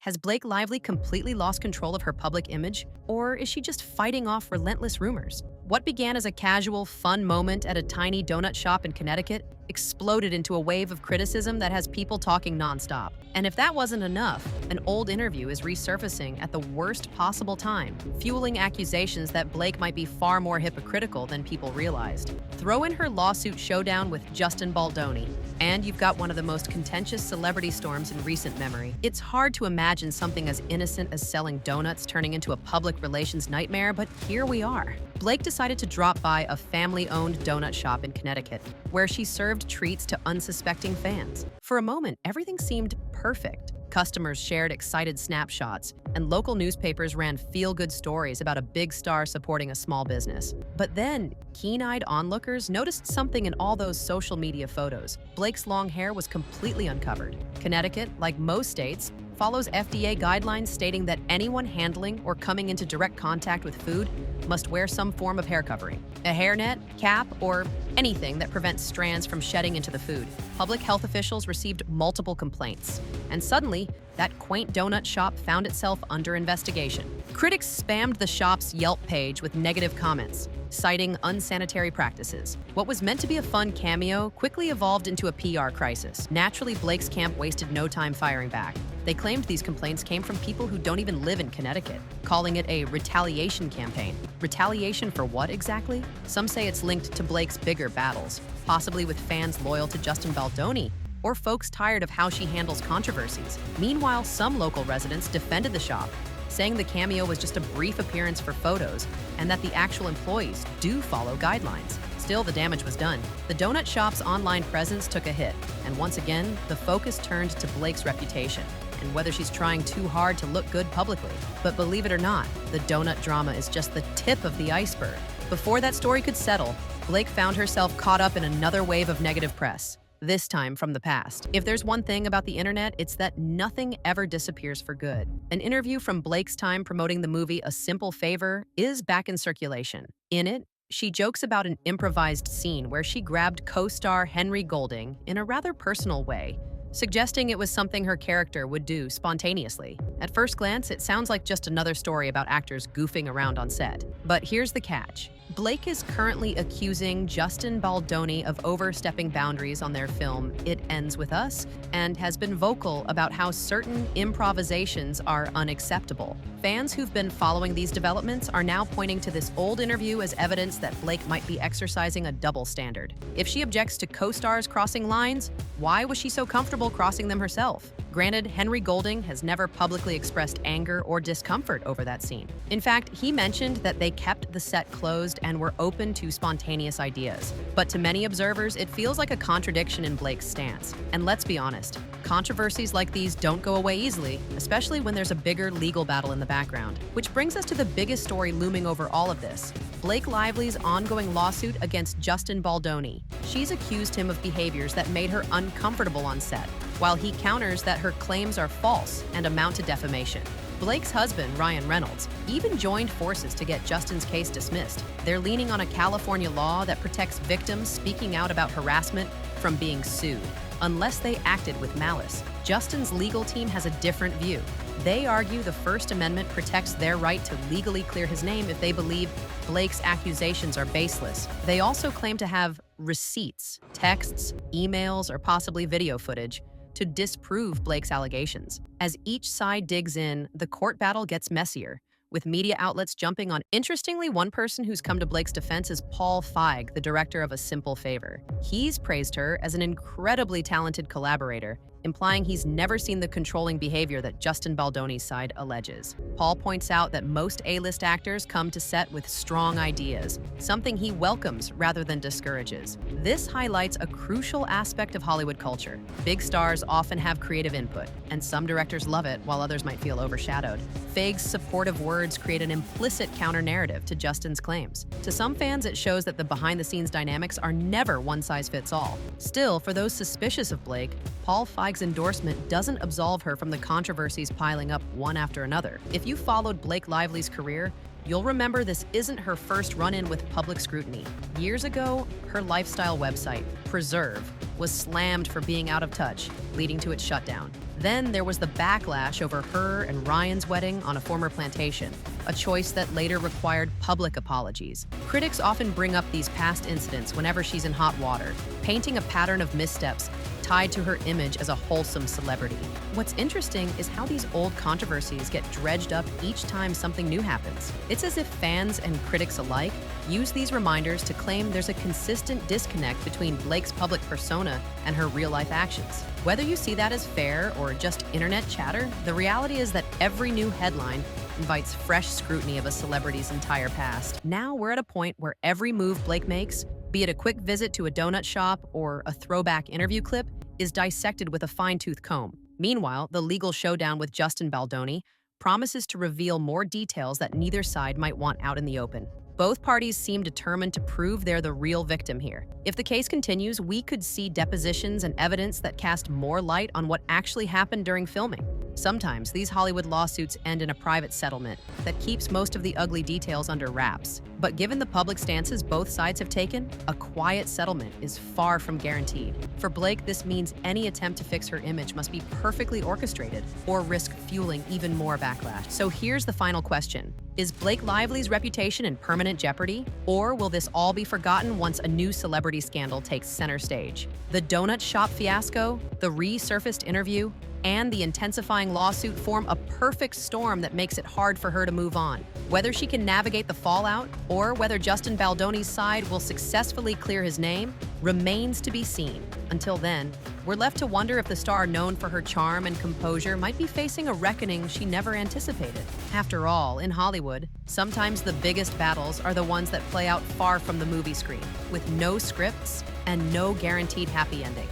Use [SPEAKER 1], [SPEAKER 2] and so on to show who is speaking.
[SPEAKER 1] Has Blake Lively completely lost control of her public image, or is she just fighting off relentless rumors? What began as a casual, fun moment at a tiny donut shop in Connecticut exploded into a wave of criticism that has people talking nonstop. And if that wasn't enough, an old interview is resurfacing at the worst possible time, fueling accusations that Blake might be far more hypocritical than people realized. Throw in her lawsuit showdown with Justin Baldoni, and you've got one of the most contentious celebrity storms in recent memory. It's hard to imagine something as innocent as selling donuts turning into a public relations nightmare, but here we are. Blake decided to drop by a family-owned donut shop in Connecticut, where she served treats to unsuspecting fans. For a moment, everything seemed perfect. Customers shared excited snapshots, and local newspapers ran feel-good stories about a big star supporting a small business. But then, keen-eyed onlookers noticed something in all those social media photos. Blake's long hair was completely uncovered. Connecticut, like most states, follows FDA guidelines stating that anyone handling or coming into direct contact with food must wear some form of hair covering, a hairnet, cap, or anything that prevents strands from shedding into the food. Public health officials received multiple complaints, and suddenly, that quaint donut shop found itself under investigation. Critics spammed the shop's Yelp page with negative comments, citing unsanitary practices. What was meant to be a fun cameo quickly evolved into a PR crisis. Naturally, Blake's camp wasted no time firing back. They claimed these complaints came from people who don't even live in Connecticut, calling it a retaliation campaign. Retaliation for what exactly? Some say it's linked to Blake's bigger battles, possibly with fans loyal to Justin Baldoni, or folks tired of how she handles controversies. Meanwhile, some local residents defended the shop, saying the cameo was just a brief appearance for photos and that the actual employees do follow guidelines. Still, the damage was done. The donut shop's online presence took a hit, and once again, the focus turned to Blake's reputation and whether she's trying too hard to look good publicly. But believe it or not, the donut drama is just the tip of the iceberg. Before that story could settle, Blake found herself caught up in another wave of negative press, this time from the past. If there's one thing about the internet, it's that nothing ever disappears for good. An interview from Blake's time promoting the movie A Simple Favor is back in circulation. In it, she jokes about an improvised scene where she grabbed co-star Henry Golding in a rather personal way, suggesting it was something her character would do spontaneously. At first glance, it sounds like just another story about actors goofing around on set. But here's the catch. Blake is currently accusing Justin Baldoni of overstepping boundaries on their film It Ends With Us, and has been vocal about how certain improvisations are unacceptable. Fans who've been following these developments are now pointing to this old interview as evidence that Blake might be exercising a double standard. If she objects to co-stars crossing lines, why was she so comfortable crossing them herself? Granted, Henry Golding has never publicly expressed anger or discomfort over that scene. In fact, he mentioned that they kept the set closed and were open to spontaneous ideas. But to many observers, it feels like a contradiction in Blake's stance. And let's be honest, controversies like these don't go away easily, especially when there's a bigger legal battle in the background. Which brings us to the biggest story looming over all of this: Blake Lively's ongoing lawsuit against Justin Baldoni. She's accused him of behaviors that made her uncomfortable on set, while he counters that her claims are false and amount to defamation. Blake's husband, Ryan Reynolds, even joined forces to get Justin's case dismissed. They're leaning on a California law that protects victims speaking out about harassment from being sued, unless they acted with malice. Justin's legal team has a different view. They argue the First Amendment protects their right to legally clear his name if they believe Blake's accusations are baseless. They also claim to have receipts, texts, emails, or possibly video footage to disprove Blake's allegations. As each side digs in, the court battle gets messier, with media outlets jumping on. Interestingly, one person who's come to Blake's defense is Paul Feig, the director of A Simple Favor. He's praised her as an incredibly talented collaborator, implying he's never seen the controlling behavior that Justin Baldoni's side alleges. Paul points out that most A-list actors come to set with strong ideas, something he welcomes rather than discourages. This highlights a crucial aspect of Hollywood culture. Big stars often have creative input, and some directors love it while others might feel overshadowed. Feig's supportive words create an implicit counter-narrative to Justin's claims. To some fans, it shows that the behind-the-scenes dynamics are never one-size-fits-all. Still, for those suspicious of Blake, Paul Feig's endorsement doesn't absolve her from the controversies piling up one after another. If you followed Blake Lively's career, you'll remember this isn't her first run-in with public scrutiny. Years ago, her lifestyle website, Preserve, was slammed for being out of touch, leading to its shutdown. Then there was the backlash over her and Ryan's wedding on a former plantation, a choice that later required public apologies. Critics often bring up these past incidents whenever she's in hot water, painting a pattern of missteps tied to her image as a wholesome celebrity. What's interesting is how these old controversies get dredged up each time something new happens. It's as if fans and critics alike use these reminders to claim there's a consistent disconnect between Blake's public persona and her real-life actions. Whether you see that as fair or just internet chatter, the reality is that every new headline invites fresh scrutiny of a celebrity's entire past. Now we're at a point where every move Blake makes, be it a quick visit to a donut shop or a throwback interview clip, is dissected with a fine-tooth comb. Meanwhile, the legal showdown with Justin Baldoni promises to reveal more details that neither side might want out in the open. Both parties seem determined to prove they're the real victim here. If the case continues, we could see depositions and evidence that cast more light on what actually happened during filming. Sometimes these Hollywood lawsuits end in a private settlement that keeps most of the ugly details under wraps. But given the public stances both sides have taken, a quiet settlement is far from guaranteed. For Blake, this means any attempt to fix her image must be perfectly orchestrated or risk fueling even more backlash. So here's the final question. Is Blake Lively's reputation in permanent jeopardy? Or will this all be forgotten once a new celebrity scandal takes center stage? The donut shop fiasco, the resurfaced interview, and the intensifying lawsuit form a perfect storm that makes it hard for her to move on. Whether she can navigate the fallout or whether Justin Baldoni's side will successfully clear his name remains to be seen. Until then, we're left to wonder if the star known for her charm and composure might be facing a reckoning she never anticipated. After all, in Hollywood, sometimes the biggest battles are the ones that play out far from the movie screen, with no scripts and no guaranteed happy ending.